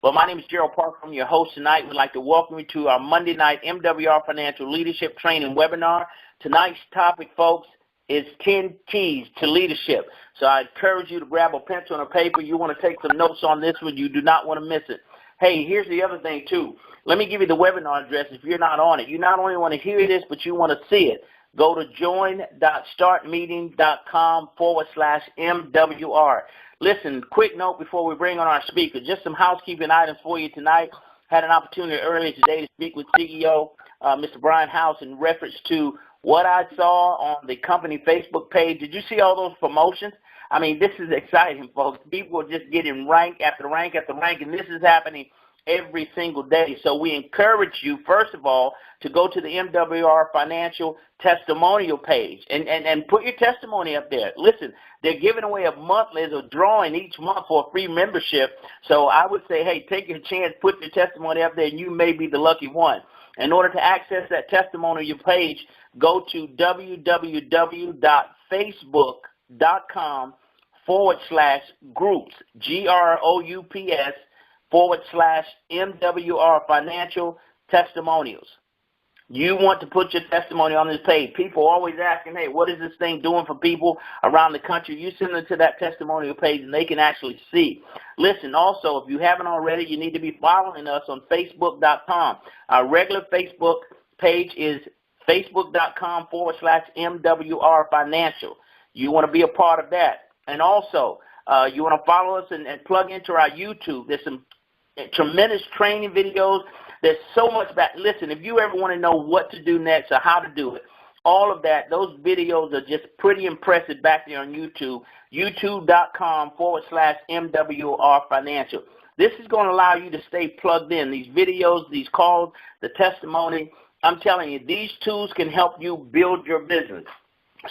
But my name is Gerald Parker. I'm your host tonight. We'd like to welcome you to our Monday night MWR Financial Leadership Training webinar. Tonight's topic, folks, is 10 keys to leadership. So I encourage you to grab a pencil and a paper. You want to take some notes on this one. You do not want to miss it. Hey, here's the other thing, too. Let me give you the webinar address if you're not on it. You not only want to hear this, but you want to see it. Go to join.startmeeting.com/MWR. Listen, quick note before we bring on our speaker. Just some housekeeping items for you tonight. Had an opportunity earlier today to speak with CEO Mr. Brian House in reference to what I saw on the company Facebook page. Did you see all those promotions? I mean, this is exciting, folks. People are just getting rank after rank after rank, and this is happening every single day. So we encourage you, first of all, to go to the MWR Financial Testimonial page and put your testimony up there. Listen, they're giving away a monthly, there's a drawing each month for a free membership. So I would say, hey, take your chance, put your testimony up there, and you may be the lucky one. In order to access that testimonial page, go to www.facebook.com/groups, GROUPS/MWR Financial Testimonials. You want to put your testimony on this page. People are always asking, hey, what is this thing doing for people around the country? You send them to that testimonial page and they can actually see. Listen, also, if you haven't already, you need to be following us on Facebook.com. Our regular Facebook page is Facebook.com/MWR Financial. You want to be a part of that. And also, you want to follow us and plug into our YouTube. There's some tremendous training videos. There's so much back. Listen, if you ever want to know what to do next or how to do it, all of that, those videos are just pretty impressive back there on YouTube, youtube.com/MWR Financial. This is going to allow you to stay plugged in. These videos, these calls, the testimony, I'm telling you, these tools can help you build your business.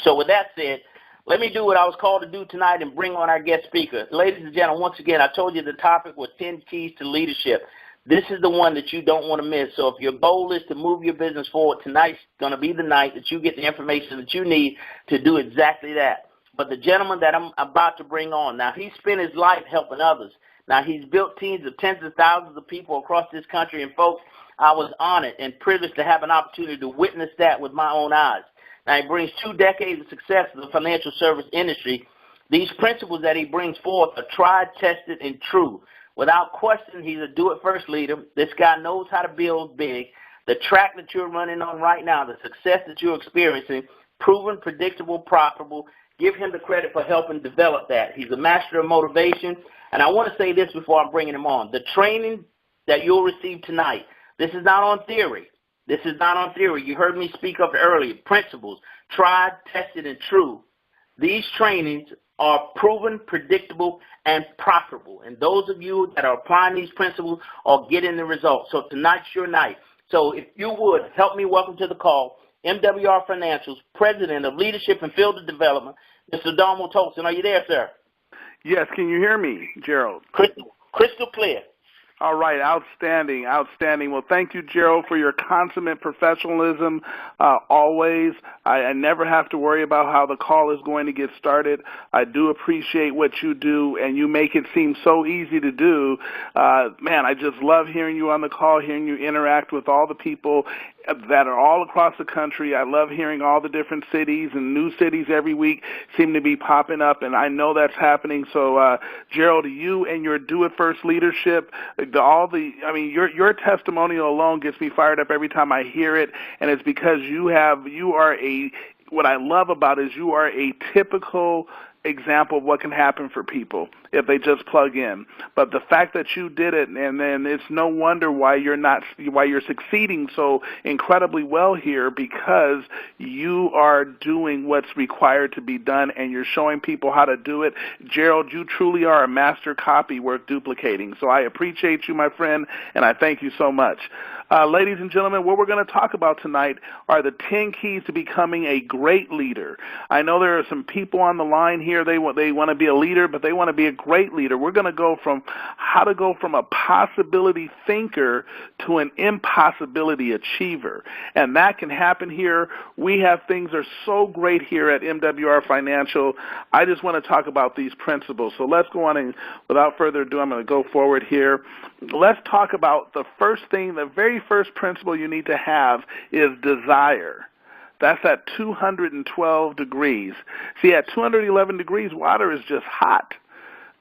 So with that said, let me do what I was called to do tonight and bring on our guest speaker. Ladies and gentlemen, once again, I told you the topic was 10 keys to leadership. This is the one that you don't want to miss. So if your goal is to move your business forward, tonight's going to be the night that you get the information that you need to do exactly that. But the gentleman that I'm about to bring on, now he spent his life helping others. Now he's built teams of tens of thousands of people across this country. And folks, I was honored and privileged to have an opportunity to witness that with my own eyes. Now he brings 2 decades of success in the financial service industry. These principles that he brings forth are tried, tested, and true. Without question, he's a do-it-first leader. This guy knows how to build big. The track that you're running on right now, the success that you're experiencing, proven, predictable, profitable. Give him the credit for helping develop that. He's a master of motivation. And I want to say this before I'm bringing him on. The training that you'll receive tonight, this is not on theory. This is not on theory. You heard me speak of it earlier. Principles, tried, tested, and true. These trainings are proven, predictable, and profitable. And those of you that are applying these principles are getting the results. So tonight's your night. So if you would, help me welcome to the call MWR Financial's President of Leadership and Field of Development, Mr. Donald Tolson. Are you there, sir? Yes. Can you hear me, Gerald? Crystal clear. All right, outstanding, outstanding. Well, thank you, Gerald, for your consummate professionalism always. I never have to worry about how the call is going to get started. I do appreciate what you do, and you make it seem so easy to do. Man, I just love hearing you on the call, hearing you interact with all the people that are all across the country. I love hearing all the different cities, and new cities every week seem to be popping up, and I know that's happening. So, Gerald, you and your do-it-first leadership, your testimonial alone gets me fired up every time I hear it, and it's because what I love about is you are a typical example of what can happen for people if they just plug in. But the fact that you did it, and then it's no wonder why you're succeeding so incredibly well here, because you are doing what's required to be done, and you're showing people how to do it. Gerald, you truly are a master copy worth duplicating. So I appreciate you, my friend, and I thank you so much. Ladies and gentlemen, what we're going to talk about tonight are the 10 keys to becoming a great leader. I know there are some people on the line here. They want to be a leader, but they want to be a great leader, we're going to go from how to go from a possibility thinker to an impossibility achiever. And that can happen here. We have things that are so great here at MWR Financial. I just want to talk about these principles. So let's go on, and without further ado, I'm going to go forward here. Let's talk about the first thing, the very first principle you need to have is desire. That's at 212 degrees. See, at 211 degrees, water is just hot.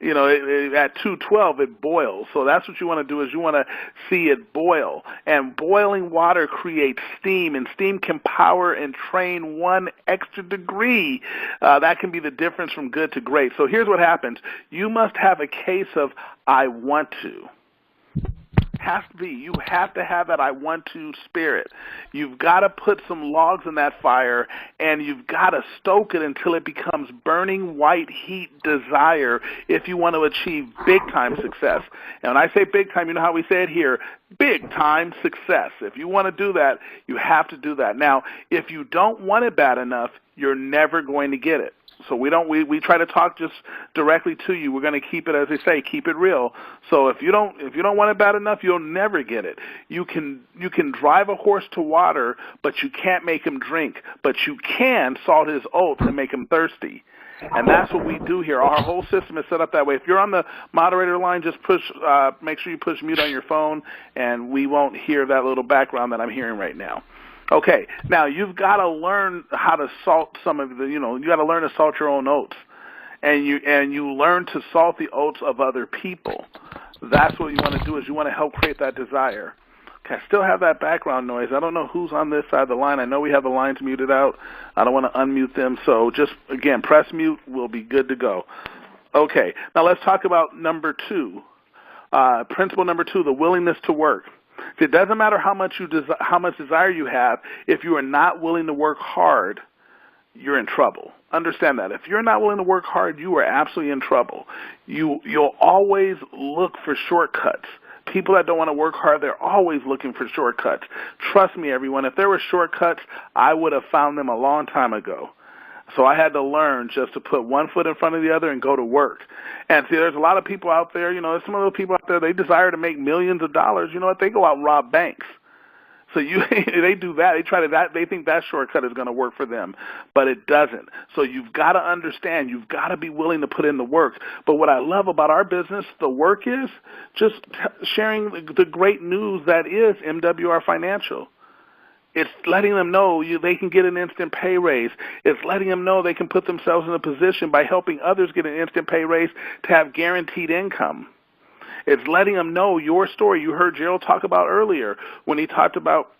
You know, at 212, it boils. So that's what you want to do, is you want to see it boil. And boiling water creates steam, and steam can power and train 1 extra degree. That can be the difference from good to great. So here's what happens. You must have a case of I want to. Has to be. You have to have that I want to spirit. You've got to put some logs in that fire, and you've got to stoke it until it becomes burning white heat desire if you want to achieve big-time success. And when I say big time, you know how we say it here, big-time success. If you want to do that, you have to do that. Now, if you don't want it bad enough, you're never going to get it. So we try to talk just directly to you. We're going to keep it, as they say, keep it real. So if you don't want it bad enough, you'll never get it. You can drive a horse to water, but you can't make him drink. But you can salt his oats and make him thirsty. And that's what we do here. Our whole system is set up that way. If you're on the moderator line, just make sure you push mute on your phone, and we won't hear that little background that I'm hearing right now. Okay, now you've got to learn how to salt some of the, you got to learn to salt your own oats, and you learn to salt the oats of other people. That's what you want to do, is you want to help create that desire. Okay, I still have that background noise. I don't know who's on this side of the line. I know we have the lines muted out. I don't want to unmute them, so just, again, press mute. We'll be good to go. Okay, now let's talk about number 2. Principle number 2, the willingness to work. It doesn't matter how much desire you have. If you are not willing to work hard, you're in trouble. Understand that. If you're not willing to work hard, you are absolutely in trouble. You'll always look for shortcuts. People that don't want to work hard, they're always looking for shortcuts. Trust me, everyone. If there were shortcuts, I would have found them a long time ago. So I had to learn just to put one foot in front of the other and go to work. And see, there's a lot of people out there, some of the people out there, they desire to make millions of dollars. You know what? They go out and rob banks. So they do that. They think that shortcut is going to work for them, but it doesn't. So you've got to understand. You've got to be willing to put in the work. But what I love about our business, the work is just sharing the great news that is MWR Financial. It's letting them know they can get an instant pay raise. It's letting them know they can put themselves in a position by helping others get an instant pay raise to have guaranteed income. It's letting them know your story. You heard Gerald talk about earlier when he talked about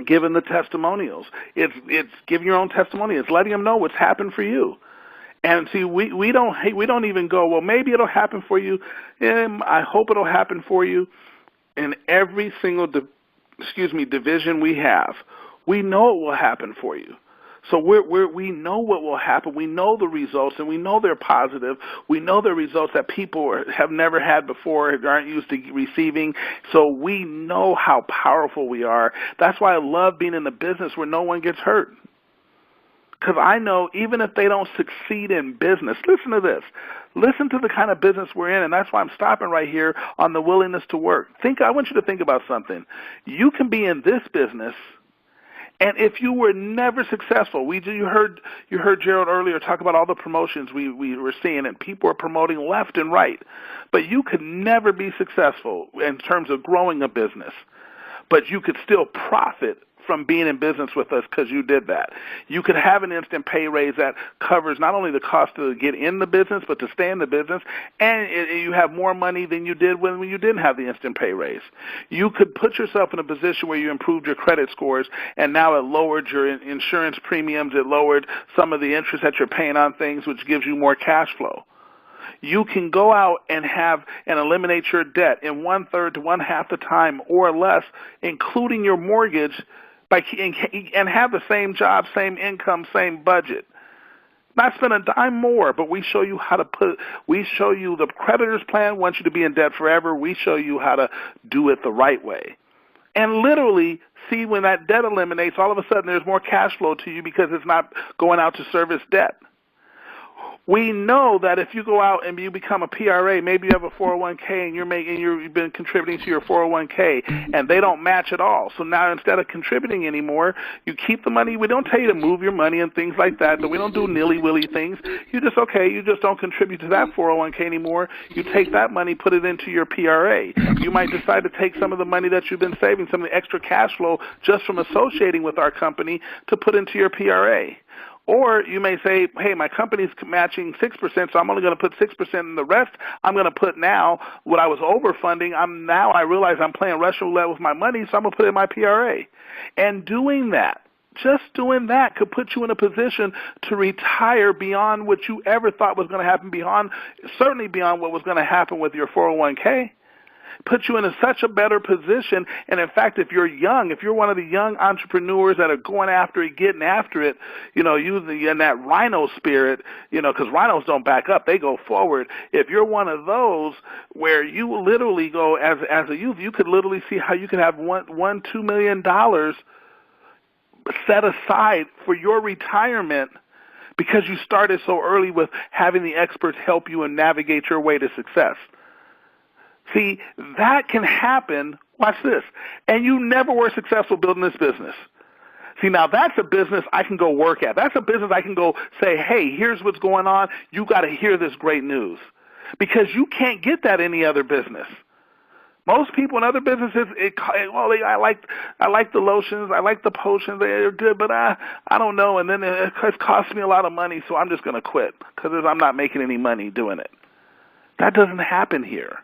giving the testimonials. It's giving your own testimony. It's letting them know what's happened for you. And see, we don't even go, well, maybe it'll happen for you. I hope it'll happen for you. In every single division we have, we know it will happen for you. So we know what will happen. We know the results, and we know they're positive. We know the results that people have never had before, aren't used to receiving. So we know how powerful we are. That's why I love being in the business where no one gets hurt. Because I know even if they don't succeed in business, listen to this. Listen to the kind of business we're in, and that's why I'm stopping right here on the willingness to work. I want you to think about something. You can be in this business, and if you were never successful, you heard Gerald earlier talk about all the promotions we were seeing, and people are promoting left and right. But you could never be successful in terms of growing a business. But you could still profit from being in business with us because you did that. You could have an instant pay raise that covers not only the cost to get in the business, but to stay in the business, and you have more money than you did when you didn't have the instant pay raise. You could put yourself in a position where you improved your credit scores, and now it lowered your insurance premiums, it lowered some of the interest that you're paying on things, which gives you more cash flow. You can go out and eliminate your debt in 1/3 to 1/2 the time or less, including your mortgage, and have the same job, same income, same budget. Not spend a dime more, but we show you we show you the creditor's plan wants you to be in debt forever. We show you how to do it the right way. And literally see when that debt eliminates, all of a sudden there's more cash flow to you because it's not going out to service debt. We know that if you go out and you become a PRA, maybe you have a 401k and you've been contributing to your 401k, and they don't match at all. So now instead of contributing anymore, you keep the money. We don't tell you to move your money and things like that. We don't do nilly-willy things. You just don't contribute to that 401k anymore. You take that money, put it into your PRA. You might decide to take some of the money that you've been saving, some of the extra cash flow just from associating with our company, to put into your PRA. Or you may say, hey, my company's matching 6%, so I'm only going to put 6%, and the rest I'm going to put now. What I was overfunding, I realize I'm playing Russian roulette with my money, so I'm going to put it in my PRA. And doing that, just doing that, could put you in a position to retire beyond what you ever thought was going to happen, certainly beyond what was going to happen with your 401k. Put you in such a better position. And in fact, if you're one of the young entrepreneurs that are going after it, getting after it, using in that rhino spirit, because rhinos don't back up, they go forward. If you're one of those where you literally go as a youth, you could literally see how you could have $2 million set aside for your retirement, because you started so early with having the experts help you and navigate your way to success. See, that can happen, watch this, and you never were successful building this business. See, now that's a business I can go work at. That's a business I can go say, hey, here's what's going on. You got to hear this great news, because you can't get that in any other business. Most people in other businesses, I like the lotions, I like the potions, they're good, but I don't know, and then it costs me a lot of money, so I'm just going to quit because I'm not making any money doing it. That doesn't happen here.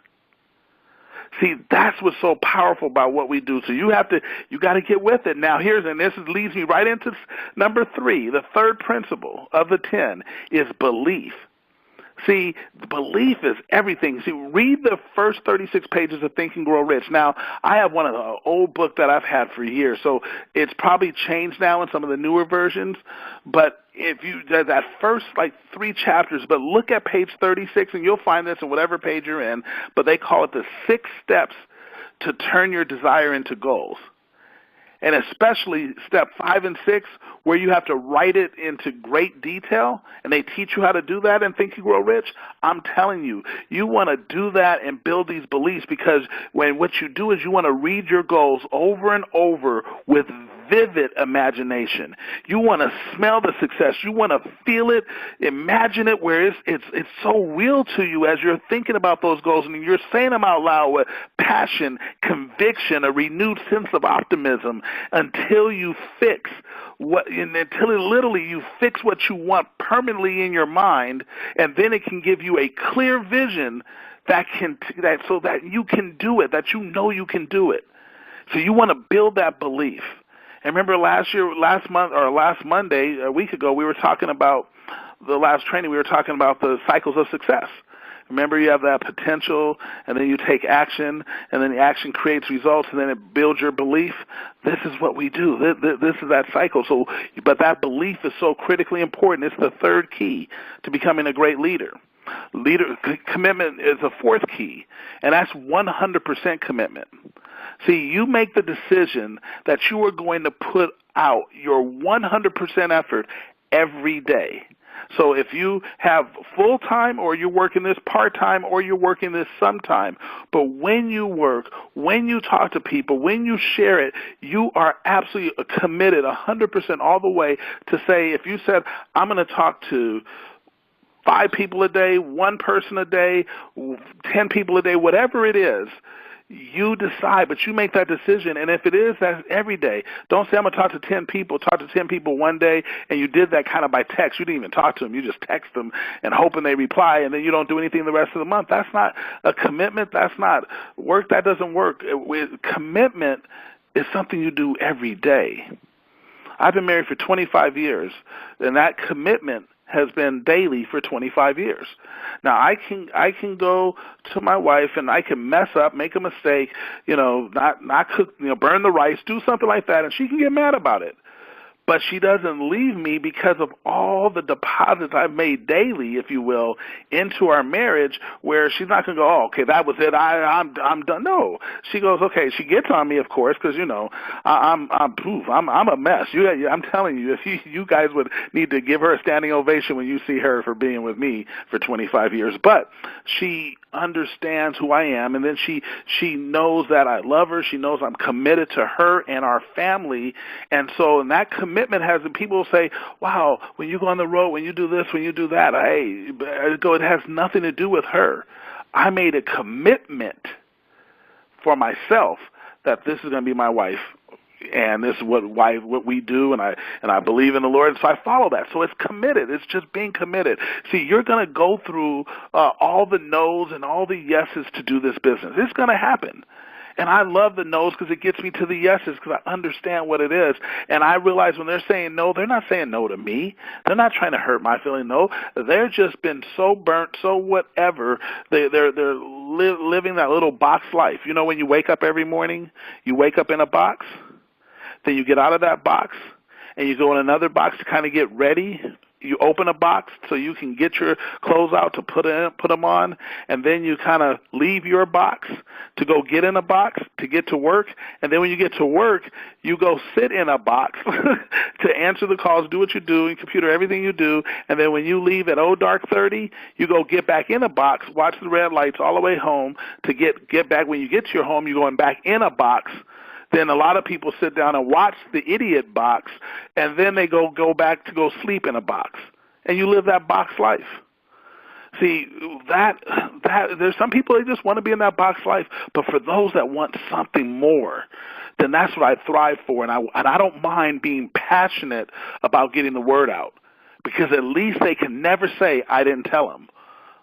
See, that's what's so powerful about what we do. So you got to get with it. Now this leads me right into number 3. The third principle of the 10 is belief. See, belief is everything. See, read the first 36 pages of Think and Grow Rich. Now, I have one of the old book that I've had for years, so it's probably changed now in some of the newer versions. But if you that first 3 chapters, but look at page 36, and you'll find this in whatever page you're in. But they call it the 6 steps to turn your desire into goals. And especially step 5 and 6, where you have to write it into great detail, and they teach you how to do that in Think and Grow Rich. I'm telling you, you want to do that and build these beliefs, because what you do is you want to read your goals over and over with vivid imagination. You want to smell the success. You want to feel it, imagine it, where it's so real to you as you're thinking about those goals, and you're saying them out loud with passion, conviction, a renewed sense of optimism, until you fix you fix what you want permanently in your mind, and then it can give you a clear vision so that you can do it, that you can do it. So you want to build that belief. And remember last Monday, a week ago, we were talking about the last training. We were talking about the cycles of success. Remember, you have that potential, and then you take action, and then the action creates results, and then it builds your belief. This is what we do. This is that cycle. So, but that belief is so critically important. It's the third key to becoming a great leader. Commitment is the fourth key, and that's 100% commitment. See, you make the decision that you are going to put out your 100% effort every day. So if you have full-time, or you're working this part-time, or you're working this sometime, but when you work, when you talk to people, when you share it, you are absolutely committed 100% all the way to say, if you said, I'm going to talk to 5 people a day, 1 person a day, 10 people a day, whatever it is, you decide, but you make that decision. And if it is, that's every day. Don't say, I'm going to talk to 10 people. Talk to 10 people one day, and you did that kind of by text. You didn't even talk to them. You just text them and hoping they reply, and then you don't do anything the rest of the month. That's not a commitment. That's not work. That doesn't work. Commitment is something you do every day. I've been married for 25 years, and that commitment has been daily for 25 years. Now, I can go to my wife, and I can mess up, make a mistake, not cook, burn the rice, do something like that, and she can get mad about it. but she doesn't leave me because of all the deposits I've made daily, if you will, into our marriage, where she's not going to go, oh, okay, that was it, I'm done. No, she goes, okay, she gets on me, of course, because, you know, I'm a mess. I'm telling you, if you guys would need to give her a standing ovation when you see her for being with me for 25 years. But she understands who I am, and then she knows that I love her. She knows I'm committed to her and our family. And so, and that commitment has, and people say, wow, when you go on the road, when you do this, when you do that, it has nothing to do with her. I made a commitment for myself that this is going to be my wife, and this is what we do, and I believe in the Lord, and so I follow that. So it's committed. It's just being committed. See, you're going to go through all the no's and all the yeses to do this business. It's going to happen. And I love the no's because it gets me to the yeses, because I understand what it is. And I realize when they're saying no, they're not saying no to me. They're not trying to hurt my feeling. No, they're just been so burnt, so whatever. They're living that little box life. You know, when you wake up every morning, you wake up in a box. Then you get out of that box, and you go in another box to kind of get ready. You open a box so you can get your clothes out to put them on, and then you kind of leave your box to go get in a box to get to work. And then when you get to work, you go sit in a box to answer the calls, do what you do, and computer everything you do. And then when you leave at dark 30, you go get back in a box, watch the red lights all the way home to get back. When you get to your home, you're going back in a box. Then a lot of people sit down and watch the idiot box, and then they go back to go sleep in a box, and you live that box life. See, that there's some people, they just want to be in that box life, but for those that want something more, then that's what I thrive for, and I don't mind being passionate about getting the word out, because at least they can never say I didn't tell them.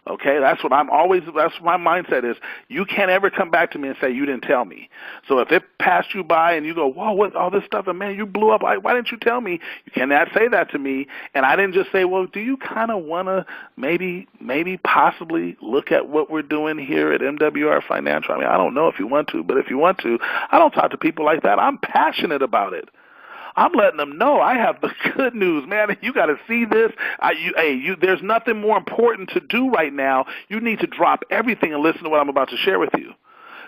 Okay, that's what my mindset is. You can't ever come back to me and say you didn't tell me. So if it passed you by and you go, whoa, what, all this stuff, and man, you blew up, why didn't you tell me? You cannot say that to me. And I didn't just say, well, do you kind of want to maybe possibly look at what we're doing here at MWR Financial? I mean, I don't know if you want to, but if you want to, I don't talk to people like that. I'm passionate about it. I'm letting them know I have the good news, man. You got to see this. There's nothing more important to do right now. You need to drop everything and listen to what I'm about to share with you.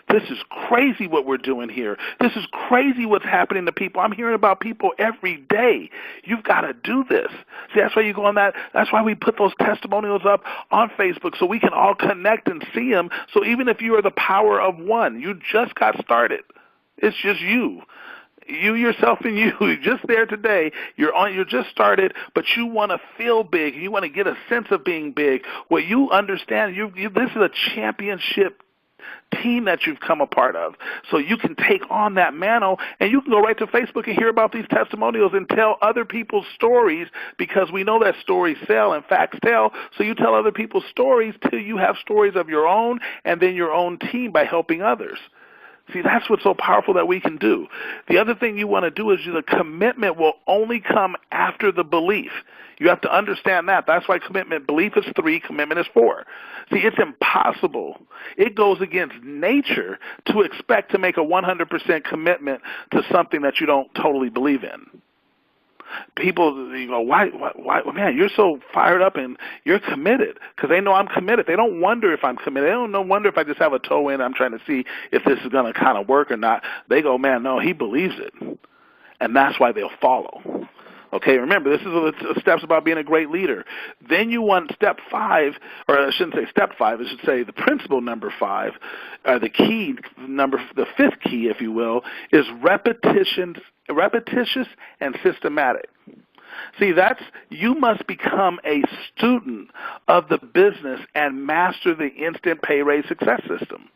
This is crazy what we're doing here. This is crazy what's happening to people. I'm hearing about people every day. You've got to do this. See, that's why you go on that. That's why we put those testimonials up on Facebook so we can all connect and see them. So even if you are the power of one, you just got started. It's just you. You yourself and you're just there today. You're just started, but you want to feel big. You want to get a sense of being big. Well, you understand this is a championship team that you've come a part of. So you can take on that mantle, and you can go right to Facebook and hear about these testimonials and tell other people's stories, because we know that stories sell and facts tell. So you tell other people's stories till you have stories of your own, and then your own team by helping others. See, that's what's so powerful that we can do. The other thing you want to do is the commitment will only come after the belief. You have to understand that. That's why belief is 3, commitment is 4. See, it's impossible. It goes against nature to expect to make a 100% commitment to something that you don't totally believe in. People, you go, why, man, you're so fired up and you're committed, because they know I'm committed. They don't wonder if I'm committed. They don't wonder if I just have a toe in. I'm trying to see if this is going to kind of work or not. They go, man, no, he believes it, and that's why they'll follow. Okay, remember, this is the steps about being a great leader. Then you want step 5, or I shouldn't say step 5, I should say the principle number 5, the key number, the 5th key, if you will, is repetitious and systematic. See, you must become a student of the business and master the instant pay raise success system.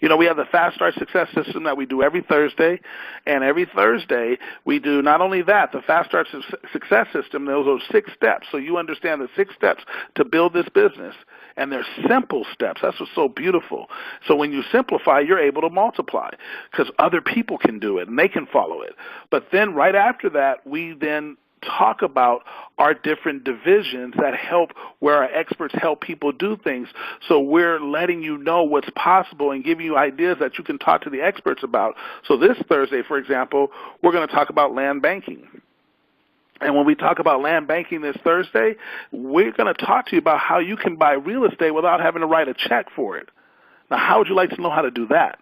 You know, we have the Fast Start Success System that we do every Thursday, and every Thursday we do not only that, the Fast Start Success System, those are 6 steps, so you understand the 6 steps to build this business, and they're simple steps. That's what's so beautiful. So when you simplify, you're able to multiply, because other people can do it, and they can follow it. But then right after that, we then talk about our different divisions that help, where our experts help people do things. So we're letting you know what's possible and giving you ideas that you can talk to the experts about. So this Thursday, for example, we're going to talk about land banking. And when we talk about land banking this Thursday, we're going to talk to you about how you can buy real estate without having to write a check for it. Now, how would you like to know how to do that?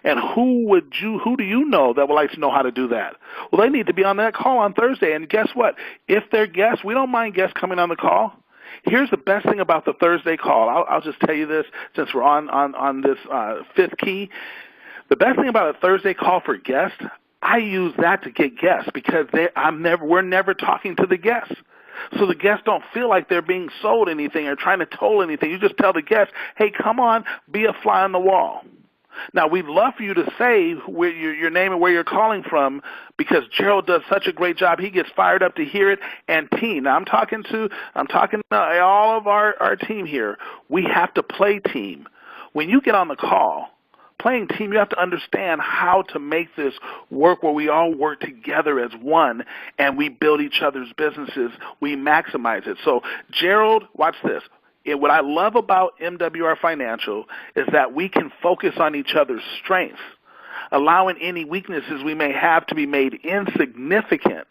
And who do you know that would like to know how to do that? Well, they need to be on that call on Thursday. And guess what? If they're guests, we don't mind guests coming on the call. Here's the best thing about the Thursday call. I'll just tell you this since we're on this fifth key. The best thing about a Thursday call for guests, I use that to get guests because we're never talking to the guests. So the guests don't feel like they're being sold anything or trying to toll anything. You just tell the guests, hey, come on, be a fly on the wall. Now, we'd love for you to say where your name and where you're calling from because Gerald does such a great job. He gets fired up to hear it. And team. Now, I'm talking to all of our team here. We have to play team. When you get on the call, playing team, you have to understand how to make this work where we all work together as one and we build each other's businesses. We maximize it. So, Gerald, watch this. What I love about MWR Financial is that we can focus on each other's strengths, allowing any weaknesses we may have to be made insignificant.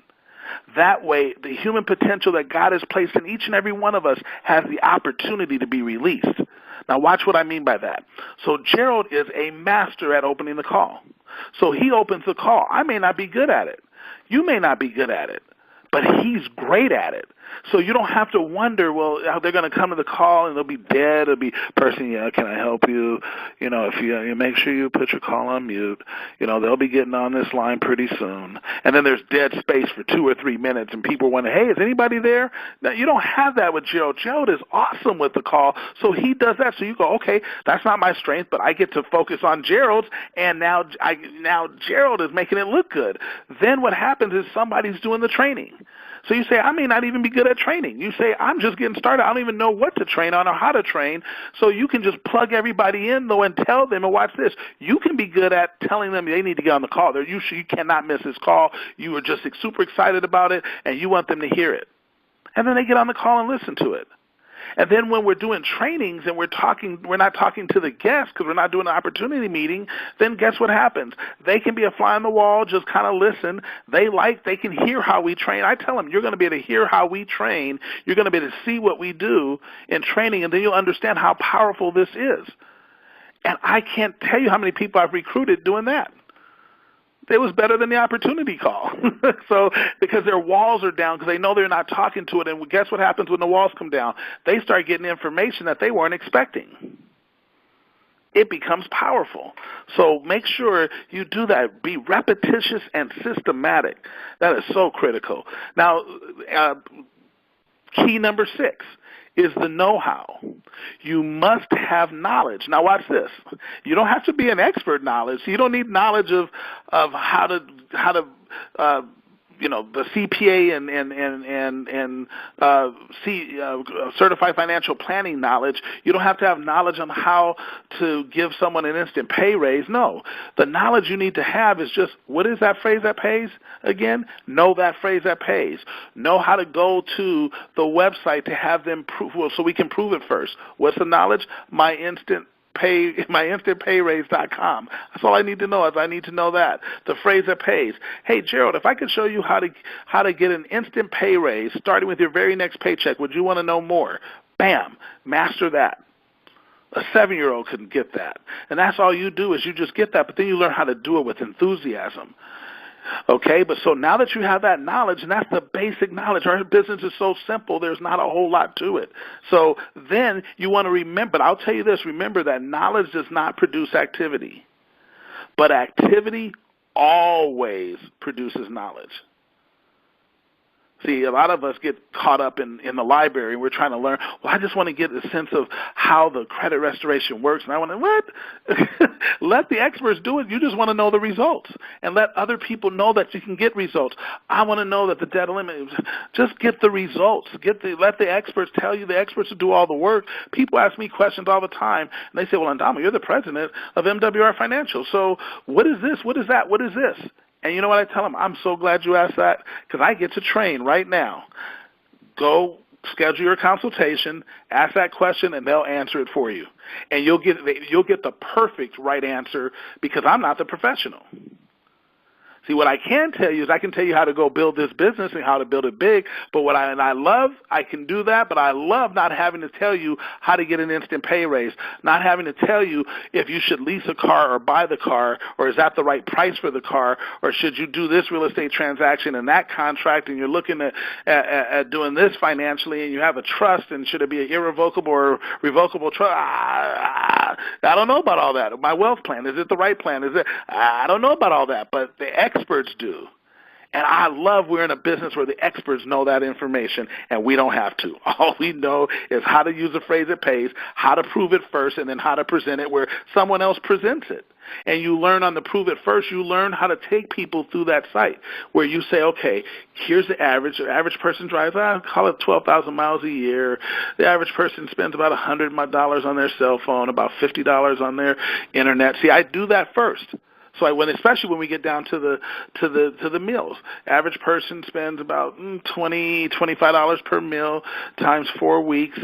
That way, the human potential that God has placed in each and every one of us has the opportunity to be released. Now, watch what I mean by that. So Gerald is a master at opening the call. So he opens the call. I may not be good at it. You may not be good at it. But he's great at it. So you don't have to wonder, well, they're going to come to the call and they'll be dead. It'll be, person, can I help you? If you make sure you put your call on mute. They'll be getting on this line pretty soon. And then there's dead space for 2 or 3 minutes and people wonder, hey, is anybody there? Now, you don't have that with Gerald. Gerald is awesome with the call. So he does that. So you go, okay, that's not my strength, but I get to focus on Gerald's. And now Gerald is making it look good. Then what happens is somebody's doing the training. So you say, I may not even be good at training. You say, I'm just getting started. I don't even know what to train on or how to train. So you can just plug everybody in, though, and tell them, and watch this. You can be good at telling them they need to get on the call. You cannot miss this call. You are just super excited about it, and you want them to hear it. And then they get on the call and listen to it. And then when we're doing trainings and we're not talking to the guests because we're not doing an opportunity meeting, then guess what happens? They can be a fly on the wall, just kind of listen. They can hear how we train. I tell them, you're going to be able to hear how we train. You're going to be able to see what we do in training, and then you'll understand how powerful this is. And I can't tell you how many people I've recruited doing that. It was better than the opportunity call. So because their walls are down because they know they're not talking to it. And guess what happens when the walls come down? They start getting information that they weren't expecting. It becomes powerful. So make sure you do that. Be repetitious and systematic. That is so critical. Now, key number 6 is the know-how. You must have knowledge. Now watch this. You don't have to be an expert knowledge. You don't need knowledge of how to the CPA and certified financial planning knowledge. You don't have to have knowledge on how to give someone an instant pay raise. No. The knowledge you need to have is just, what is that phrase that pays again? Know that phrase that pays. Know how to go to the website to have them prove, so we can prove it first. What's the knowledge? myinstantpayraise.com. That's all I need to know. I need to know that. The phrase that pays. Hey, Gerald, if I could show you how to get an instant pay raise starting with your very next paycheck, would you want to know more? Bam. Master that. A 7-year-old couldn't get that. And that's all you do is you just get that, but then you learn how to do it with enthusiasm. Okay, but so now that you have that knowledge, and that's the basic knowledge, our business is so simple, there's not a whole lot to it. So then you want to remember, I'll tell you this, remember that knowledge does not produce activity, but activity always produces knowledge. See, a lot of us get caught up in the library, and we're trying to learn, well, I just want to get a sense of how the credit restoration works, and I want to, what? Let the experts do it. You just want to know the results, and let other people know that you can get results. I want to know that the debt limit, just get the results. Let the experts tell you. The experts will do all the work. People ask me questions all the time, and they say, well, Andama, you're the president of MWR Financial, so what is this? What is that? What is this? And you know what I tell them? I'm so glad you asked that because I get to train right now. Go schedule your consultation, ask that question, and they'll answer it for you. And you'll get the perfect right answer because I'm not the professional. See, what I can tell you is I can tell you how to go build this business and how to build it big, but I can do that, but I love not having to tell you how to get an instant pay raise, not having to tell you if you should lease a car or buy the car, or is that the right price for the car, or should you do this real estate transaction and that contract, and you're looking at doing this financially, and you have a trust, and should it be an irrevocable or revocable trust? I don't know about all that. My wealth plan, is it the right plan? I don't know about all that, but the experts do. And I love we're in a business where the experts know that information, and we don't have to. All we know is how to use a phrase that pays, how to prove it first, and then how to present it where someone else presents it. And you learn on the prove it first, you learn how to take people through that site where you say, okay, here's the average. The average person drives, call it 12,000 miles a year. The average person spends about $100 on their cell phone, about $50 on their internet. See, I do that first. So especially when we get down to the meals, average person spends about $25 per meal times 4 weeks,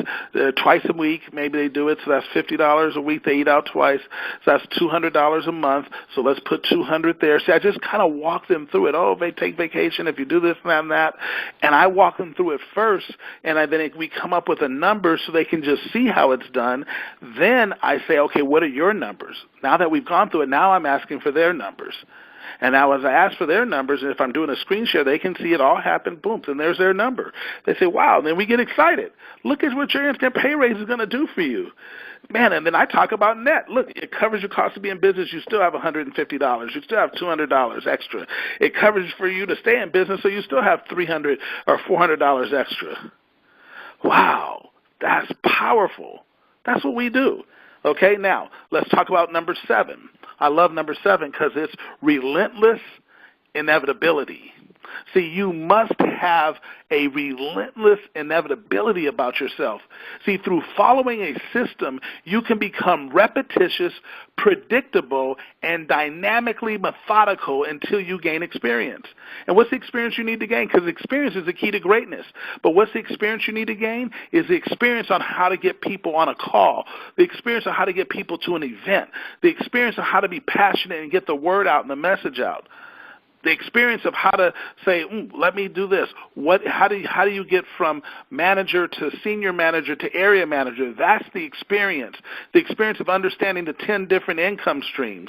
twice a week. Maybe they do it, so that's $50 a week. They eat out twice, so that's $200 a month. So let's put $200 there. See, I just kind of walk them through it. Oh, they take vacation if you do this and that, and I walk them through it first, and then we come up with a number so they can just see how it's done. Then I say, okay, what are your numbers? Now that we've gone through it, now I'm asking for their numbers. And now as I ask for their numbers, and if I'm doing a screen share, they can see it all happen, boom, and there's their number. They say, wow, and then we get excited. Look at what your instant pay raise is going to do for you. Man, and then I talk about net. Look, it covers your cost of being in business. You still have $150. You still have $200 extra. It covers for you to stay in business, so you still have $300 or $400 extra. Wow, that's powerful. That's what we do. Okay, now let's talk about number 7. I love number 7 because it's relentless inevitability. See, you must have a relentless inevitability about yourself. See, through following a system, you can become repetitious, predictable, and dynamically methodical until you gain experience. And what's the experience you need to gain? Because experience is the key to greatness. But what's the experience you need to gain? Is the experience on how to get people on a call, the experience on how to get people to an event, the experience on how to be passionate and get the word out and the message out. The experience of how to say, let me do this. How do you get from manager to senior manager to area manager? That's the experience. The experience of understanding the 10 different income streams.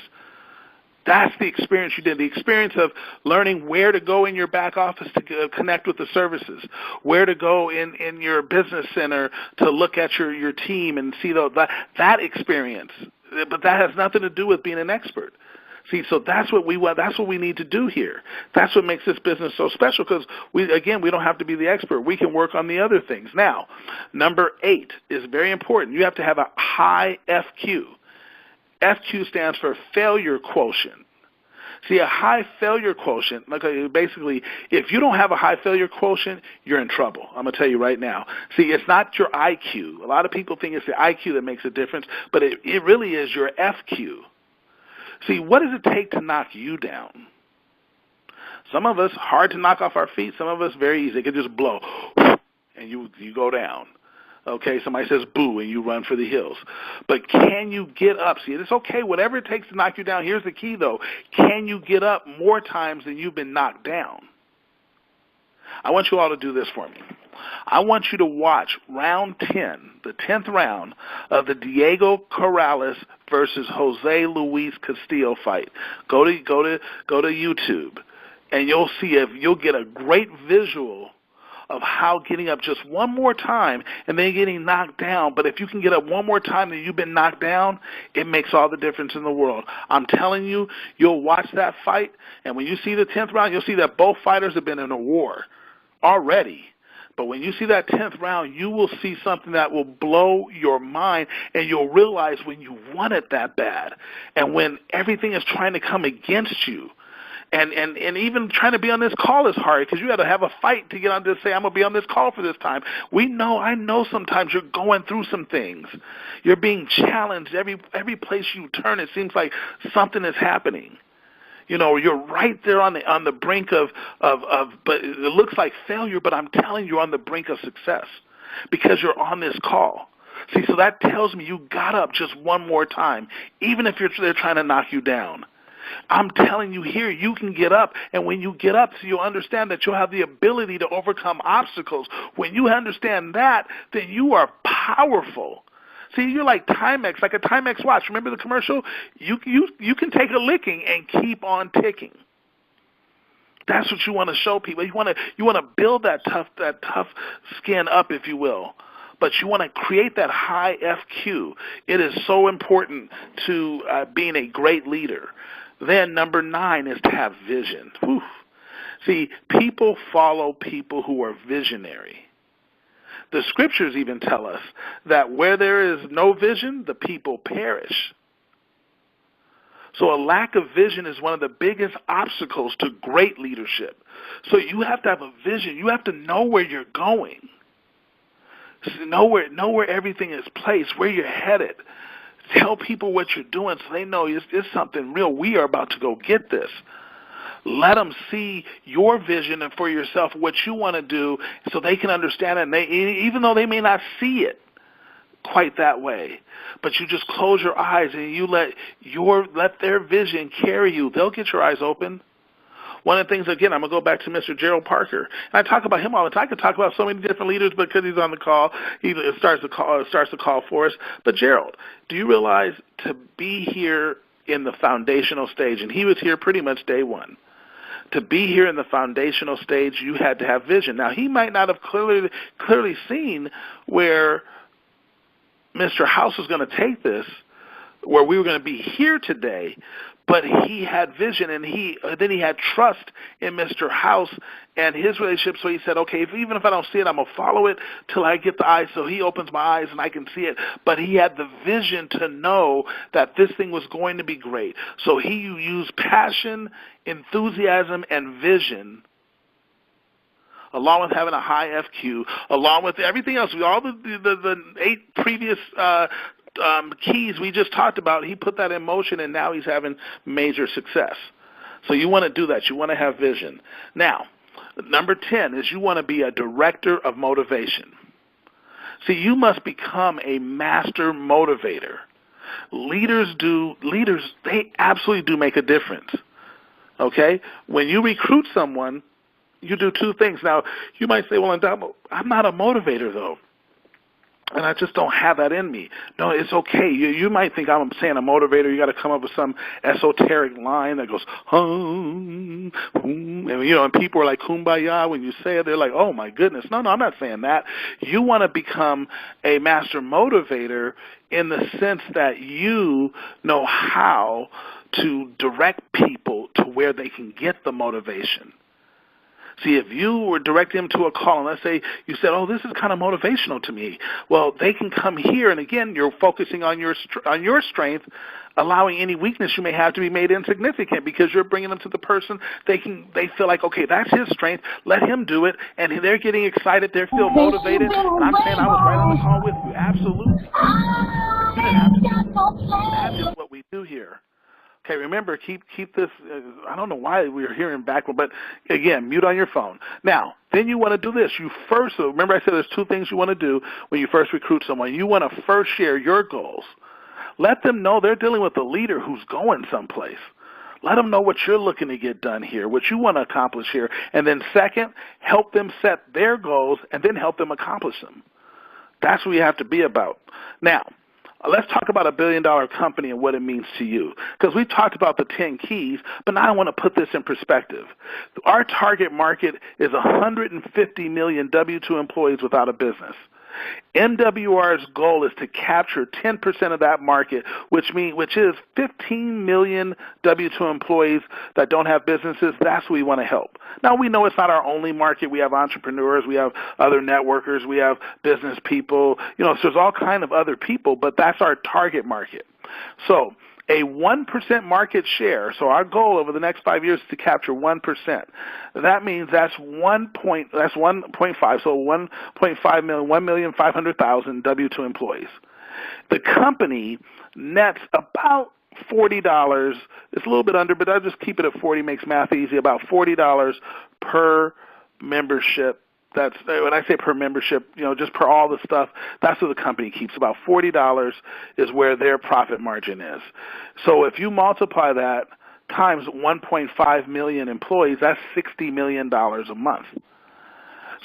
That's the experience you did. The experience of learning where to go in your back office to connect with the services, where to go in your business center to look at your team and see that experience. But that has nothing to do with being an expert. See, so that's what we want. That's what we need to do here. That's what makes this business so special because, we don't have to be the expert. We can work on the other things. Now, number 8 is very important. You have to have a high FQ. FQ stands for failure quotient. See, a high failure quotient, basically, if you don't have a high failure quotient, you're in trouble. I'm going to tell you right now. See, it's not your IQ. A lot of people think it's the IQ that makes a difference, but it really is your FQ. See, what does it take to knock you down? Some of us, hard to knock off our feet. Some of us, very easy. It can just blow, and you go down. Okay, somebody says boo, and you run for the hills. But can you get up? See, it's okay. Whatever it takes to knock you down, here's the key, though. Can you get up more times than you've been knocked down? I want you all to do this for me. I want you to watch round 10, the 10th round of the Diego Corrales versus Jose Luis Castillo fight. Go to YouTube, and you'll get a great visual of how getting up just one more time and then getting knocked down. But if you can get up one more time than you've been knocked down, it makes all the difference in the world. I'm telling you, you'll watch that fight, and when you see the 10th round, you'll see that both fighters have been in a war already. But when you see that 10th round, you will see something that will blow your mind, and you'll realize when you want it that bad and when everything is trying to come against you. And even trying to be on this call is hard because you got to have a fight to get on to say, I'm going to be on this call for this time. I know sometimes you're going through some things. You're being challenged. Every place you turn, it seems like something is happening. You're right there on the brink of but it looks like failure, but I'm telling you, you're on the brink of success because you're on this call. See, so that tells me you got up just one more time, even if they're trying to knock you down. I'm telling you here, you can get up, and when you get up, so you'll understand that you'll have the ability to overcome obstacles. When you understand that, then you are powerful. See, you're like Timex, like a Timex watch. Remember the commercial? You can take a licking and keep on ticking. That's what you want to show people. You want to build that tough skin up, if you will. But you want to create that high FQ. It is so important to being a great leader. Then number 9 is to have vision. Whew. See, people follow people who are visionary. The scriptures even tell us that where there is no vision, the people perish. So a lack of vision is one of the biggest obstacles to great leadership. So you have to have a vision. You have to know where you're going. Know where everything is placed, where you're headed. Tell people what you're doing so they know it's something real. We are about to go get this. Let them see your vision and for yourself what you want to do so they can understand it. And even though they may not see it quite that way, but you just close your eyes and you let their vision carry you. They'll get your eyes open. One of the things, again, I'm going to go back to Mr. Gerald Parker. And I talk about him all the time. I could talk about so many different leaders because he's on the call. He starts the call for us. But, Gerald, do you realize to be here in the foundational stage, and he was here pretty much day one, to be here in the foundational stage, you had to have vision. Now, he might not have clearly seen where Mr. House was going to take this, where we were going to be here today, but he had vision, and then he had trust in Mr. House and his relationship. So he said, okay, even if I don't see it, I'm going to follow it till I get the eyes. So he opens my eyes and I can see it. But he had the vision to know that this thing was going to be great. So he used passion, enthusiasm, and vision, along with having a high FQ, along with everything else. All the 8 previous keys we just talked about, he put that in motion, and now he's having major success. So you want to do that. You want to have vision. Now, number 10 is you want to be a director of motivation. See, you must become a master motivator. Leaders, they absolutely do make a difference. Okay? When you recruit someone, you do 2 things. Now, you might say, well, I'm not a motivator, though, and I just don't have that in me. No, it's okay. You might think I'm saying a motivator. You got to come up with some esoteric line that goes, and people are like, kumbaya. When you say it, they're like, oh, my goodness. No, I'm not saying that. You want to become a master motivator in the sense that you know how to direct people to where they can get the motivation. See, if you were directing them to a call, and let's say you said, oh, this is kind of motivational to me, well, they can come here, and again, you're focusing on your strength, allowing any weakness you may have to be made insignificant because you're bringing them to the person. They feel like, okay, that's his strength, let him do it, and they're getting excited, they feel motivated, and I'm saying I was right on the call with you. Absolutely. You didn't have to do that. That is what we do here. Okay, remember, keep this, I don't know why we're hearing backward, but again, mute on your phone. Now, then you want to do this. Remember I said there's 2 things you want to do when you first recruit someone. You want to first share your goals. Let them know they're dealing with a leader who's going someplace. Let them know what you're looking to get done here, what you want to accomplish here. And then second, help them set their goals and then help them accomplish them. That's what you have to be about. Now, let's talk about a billion-dollar company and what it means to you. Because we talked about the 10 keys, but now I want to put this in perspective. Our target market is 150 million W-2 employees without a business. MWR's goal is to capture 10% of that market, which is 15 million W-2 employees that don't have businesses. That's what we want to help. Now, we know it's not our only market. We have entrepreneurs. We have other networkers. We have business people. So there's all kind of other people, but that's our target market. So a 1% market share, so our goal over the next 5 years is to capture 1%. That means that's 1.5, so 1.5 million, 1,500,000 W-2 employees. The company nets about $40. It's a little bit under, but I'll just keep it at 40, makes math easy, about $40 per membership. That's when I say per membership, just per all the stuff, that's what the company keeps. About $40 is where their profit margin is. So if you multiply that times 1.5 million employees, that's $60 million a month.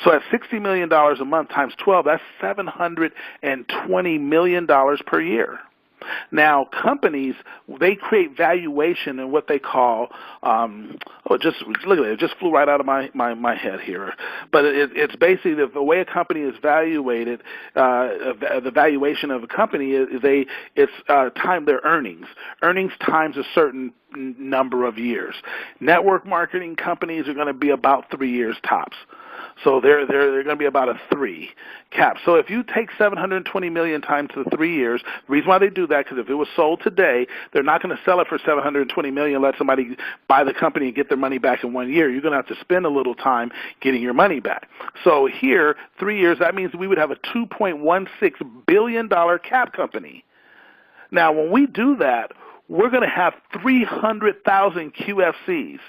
So at $60 million a month times 12, that's $720 million per year. Now, companies, they create valuation in what they call, just look at it, it just flew right out of my head here. But it's basically the way a company is valuated, the valuation of a company it's time their earnings times a certain number of years. Network marketing companies are going to be about 3 years tops. So they're going to be about a 3 cap. So if you take $720 million times the 3 years, the reason why they do that, because if it was sold today, they're not going to sell it for $720 million and let somebody buy the company and get their money back in 1 year. You're going to have to spend a little time getting your money back. So here, 3 years, that means we would have a $2.16 billion cap company. Now, when we do that, we're going to have 300,000 QFCs.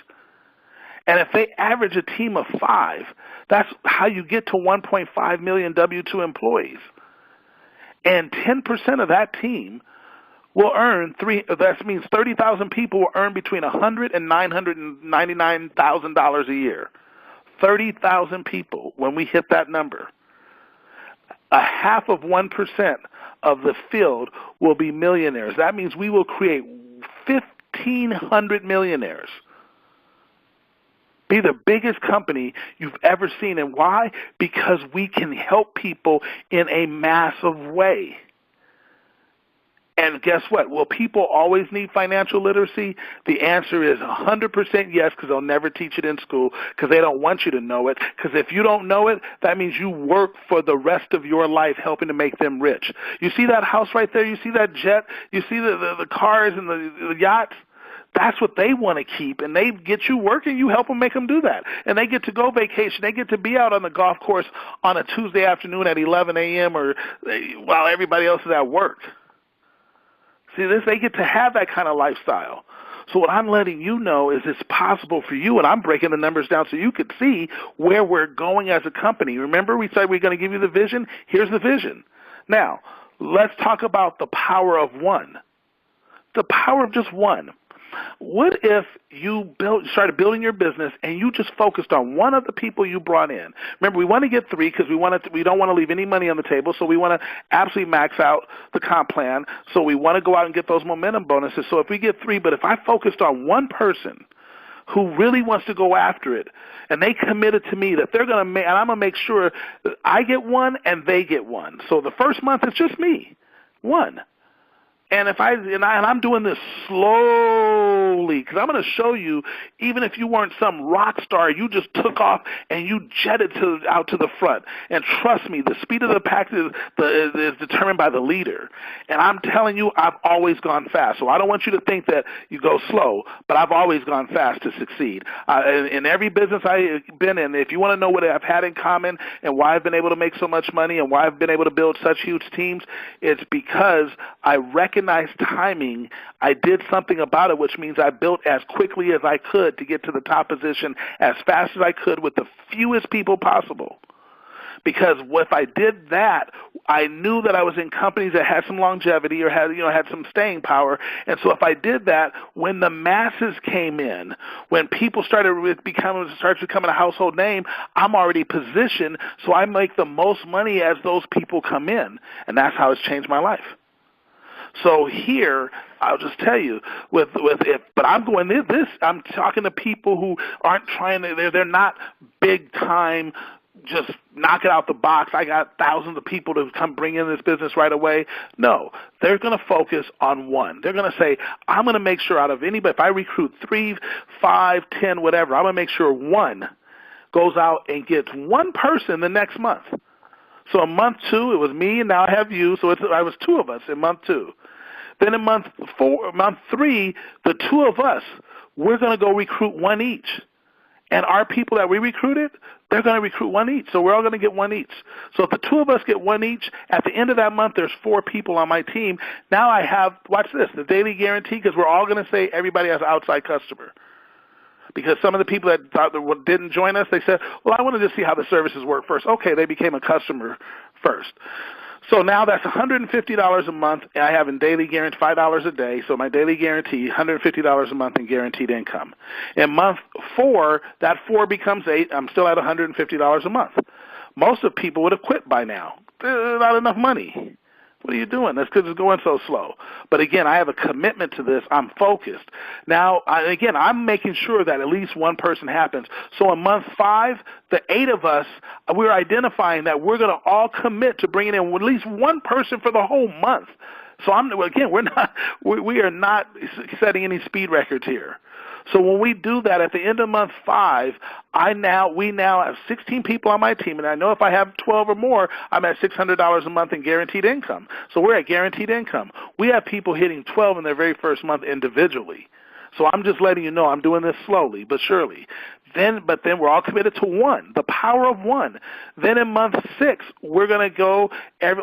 And if they average a team of 5, that's how you get to 1.5 million W-2 employees. And 10% of that team will earn that means 30,000 people will earn between $100,000 and $999,000 a year. 30,000 people, when we hit that number, 0.5% of the field will be millionaires. That means we will create 1,500 millionaires. Be the biggest company you've ever seen. And why? Because we can help people in a massive way. And guess what? Will people always need financial literacy? The answer is 100% yes, because they'll never teach it in school, because they don't want you to know it. Because if you don't know it, that means you work for the rest of your life helping to make them rich. You see that house right there? You see that jet? You see the cars and the yachts? That's what they want to keep, and they get you working. You help them make them do that. And they get to go vacation. They get to be out on the golf course on a Tuesday afternoon at 11 a.m. or while everybody else is at work. See, they get to have that kind of lifestyle. So what I'm letting you know is it's possible for you, and I'm breaking the numbers down so you could see where we're going as a company. Remember, we said we're going to give you the vision? Here's the vision. Now, let's talk about the power of one. The power of just one. What if you started building your business and you just focused on one of the people you brought in? Remember, we want to get 3 because we don't want to leave any money on the table, so we want to absolutely max out the comp plan. So we want to go out and get those momentum bonuses. So if we get 3, but if I focused on one person who really wants to go after it, and they committed to me that they're going to make, and I'm going to make sure that I get 1 and they get 1. So the first month it's just me, 1. And I'm doing this slowly, because I'm going to show you, even if you weren't some rock star, you just took off and you jetted out to the front. And trust me, the speed of the pack is determined by the leader. And I'm telling you, I've always gone fast. So I don't want you to think that you go slow, but I've always gone fast to succeed. In every business I've been in, if you want to know what I've had in common and why I've been able to make so much money and why I've been able to build such huge teams, it's because I recognize timing. I did something about it, which means I built as quickly as I could to get to the top position as fast as I could with the fewest people possible. Because if I did that, I knew that I was in companies that had some longevity or had some staying power. And so if I did that, when the masses came in, when people started becoming a household name, I'm already positioned, so I make the most money as those people come in. And that's how it's changed my life. So here, I'll just tell you, but I'm going this. I'm talking to people who aren't they're not big time, just knock it out the box. I got thousands of people to come bring in this business right away. No, they're going to focus on one. They're going to say, I'm going to make sure out of anybody, if I recruit 3, 5, 10, whatever, I'm going to make sure 1 goes out and gets 1 person the next month. So in month 2, it was me, and now I have you. So I was 2 of us in month 2. Then in month 3, the 2 of us, we're going to go recruit 1 each. And our people that we recruited, they're going to recruit 1 each. So we're all going to get 1 each. So if the 2 of us get 1 each, at the end of that month, there's 4 people on my team. Now I have, watch this, the daily guarantee, because we're all going to say everybody has an outside customer. Because some of the people that didn't join us, they said, well, I wanted to see how the services work first. Okay, they became a customer first. So now that's $150 a month. I have in daily guarantee $5 a day. So my daily guarantee, $150 a month in guaranteed income. In month 4, that 4 becomes 8. I'm still at $150 a month. Most of people would have quit by now. There's not enough money. What are you doing? That's because it's going so slow. But again, I have a commitment to this. I'm focused. Now, I'm making sure that at least one person happens. So in month 5, the 8 of us, we're identifying that we're going to all commit to bringing in at least one person for the whole month. So we are not setting any speed records here. So when we do that at the end of month 5, we now have 16 people on my team, and I know if I have 12 or more, I'm at $600 a month in guaranteed income. So we're at guaranteed income. We have people hitting 12 in their very first month individually. So I'm just letting you know I'm doing this slowly but surely. But then we're all committed to 1, the power of 1. Then in month 6, we're going to go,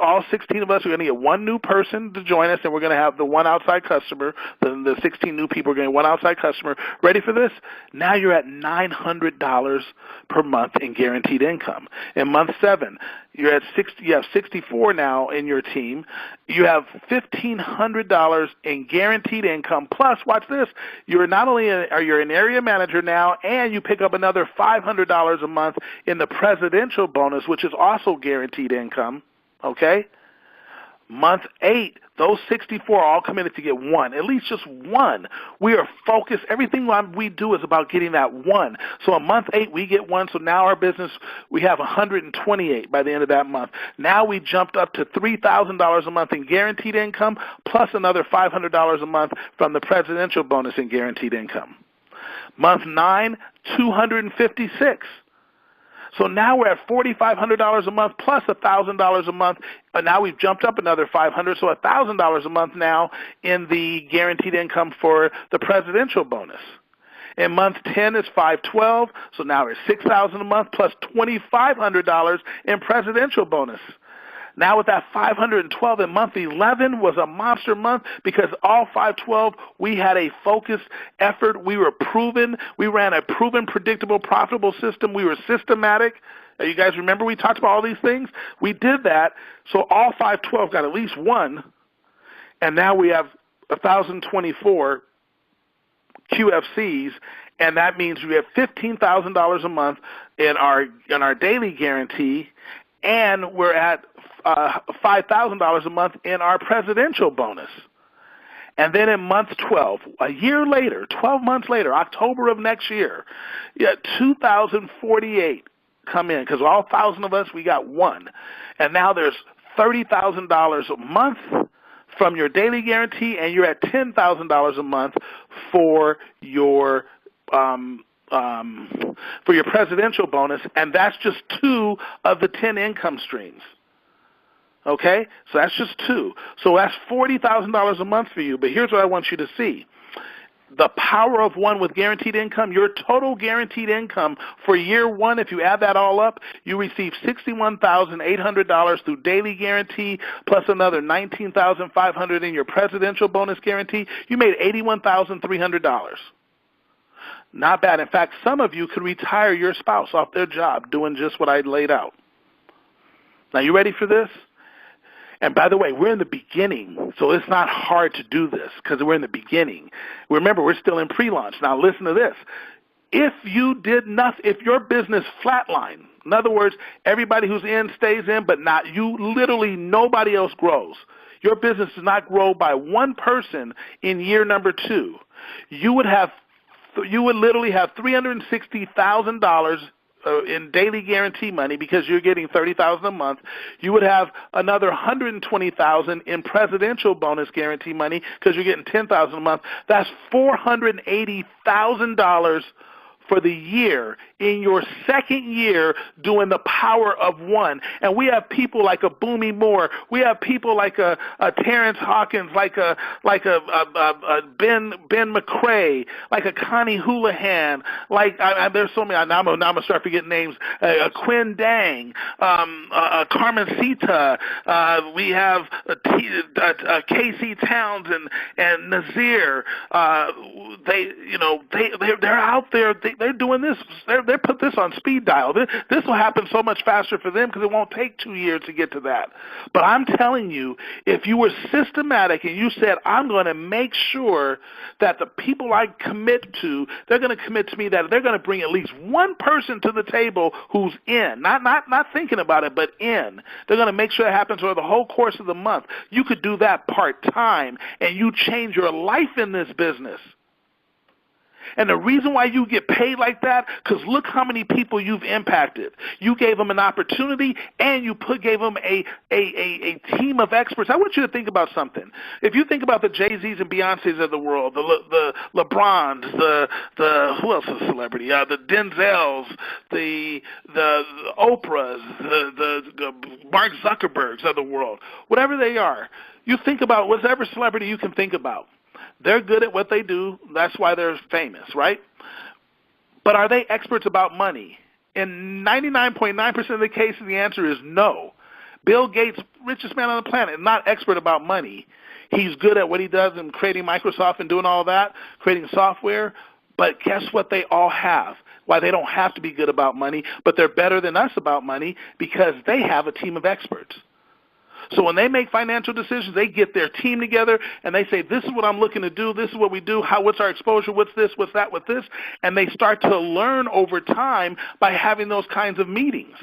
all 16 of us are going to get 1 new person to join us, and we're going to have the 1 outside customer. The 16 new people are going to get 1 outside customer. Ready for this? Now you're at $900 per month in guaranteed income. In month 7, you have 64 now in your team. You have $1,500 in guaranteed income. Plus, watch this, you're not only you're an area manager now, and you pick up another $500 a month in the presidential bonus, which is also guaranteed income. Okay? Month 8, those 64 are all committed to get 1, at least just 1. We are focused. Everything we do is about getting that 1. So in month 8, we get 1. So now our business, we have 128 by the end of that month. Now we jumped up to $3,000 a month in guaranteed income, plus another $500 a month from the presidential bonus in guaranteed income. Month 9, 256. So now we're at $4,500 a month plus $1,000 a month. And now we've jumped up another $500, so $1,000 a month now in the guaranteed income for the presidential bonus. In month 10 is 512, so now we're $6,000 a month plus $2,500 in presidential bonus. Now with that 512 in month 11 was a monster month because all 512, we had a focused effort. We were proven. We ran a proven, predictable, profitable system. We were systematic. You guys remember we talked about all these things? We did that. So all 512 got at least 1. And now we have 1,024 QFCs. And that means we have $15,000 a month in our daily guarantee. And we're at $5,000 a month in our presidential bonus. And then in month 12, a year later, 12 months later, October of next year, 2,048 come in because all 1,000 of us, we got 1. And now there's $30,000 a month from your daily guarantee, and you're at $10,000 a month for your presidential bonus, and that's just 2 of the 10 income streams. Okay? So that's just 2. So that's $40,000 a month for you, but here's what I want you to see. The power of 1 with guaranteed income, your total guaranteed income for year 1, if you add that all up, you receive $61,800 through daily guarantee, plus another $19,500 in your presidential bonus guarantee. You made $81,300. Not bad. In fact, some of you could retire your spouse off their job doing just what I laid out. Now, you ready for this? And by the way, we're in the beginning, so it's not hard to do this because we're in the beginning. Remember, we're still in pre-launch. Now, listen to this. If you did nothing, if your business flatlined, in other words, everybody who's in stays in, but not you, literally nobody else grows. Your business does not grow by 1 person in year number 2. You would literally have $360,000 in daily guarantee money because you're getting $30,000 a month. You would have another $120,000 in presidential bonus guarantee money because you're getting $10,000 a month. That's $480,000 for the year in your second year doing the power of 1. And we have people like a Boomy Moore. We have people like a Terrence Hawkins, like a Ben McCrae, like a Connie Houlihan. There's so many. Now I'm gonna start forgetting names. Quinn Dang, Carmencita. We have Casey Towns and Nazir. They're out there. They're doing this. They're they put this on speed dial. This will happen so much faster for them because it won't take 2 years to get to that. But I'm telling you, if you were systematic and you said, I'm going to make sure that the people I commit to, they're going to commit to me, that they're going to bring at least one person to the table who's in, not thinking about it, but in. They're going to make sure it happens over the whole course of the month. You could do that part-time, and you change your life in this business. And the reason why you get paid like that, because look how many people you've impacted. You gave them an opportunity, and you gave them a team of experts. I want you to think about something. If you think about the Jay-Z's and Beyoncé's of the world, the LeBrons, the who else is a celebrity? The Denzels, the Oprahs, the Mark Zuckerbergs of the world, whatever they are. You think about whatever celebrity you can think about. They're good at what they do. That's why they're famous, right? But are they experts about money? In 99.9% of the cases, the answer is no. Bill Gates, richest man on the planet, not expert about money. He's good at what he does in creating Microsoft and doing all that, creating software. But guess what they all have? Why they don't have to be good about money, but they're better than us about money because they have a team of experts. So when they make financial decisions, they get their team together and they say, this is what I'm looking to do, this is what we do, what's our exposure, what's this, what's that, with this, and they start to learn over time by having those kinds of meetings.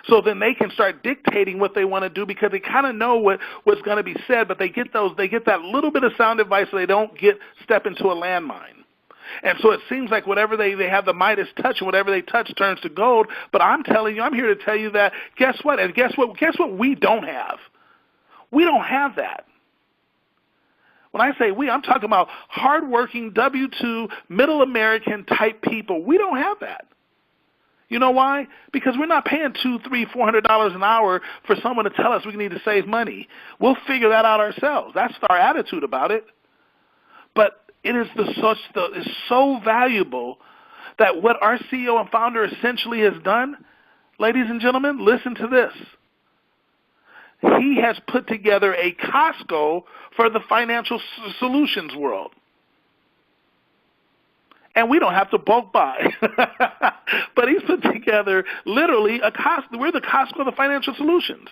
So then they can start dictating what they want to do because they kind of know what's going to be said, but they get that little bit of sound advice so they don't step into a landmine. And so it seems like whatever they have the Midas touch, and whatever they touch turns to gold. But I'm telling you, I'm here to tell you that guess what? And guess what we don't have? We don't have that. When I say we, I'm talking about hardworking W-2 middle American type people. We don't have that. You know why? Because we're not paying $200, $300, $400 an hour for someone to tell us we need to save money. We'll figure that out ourselves. That's our attitude about it. But it is it's so valuable that what our CEO and founder essentially has done, ladies and gentlemen, listen to this. He has put together a Costco for the financial solutions world. And we don't have to bulk buy. But he's put together literally a Costco. We're the Costco of the financial solutions.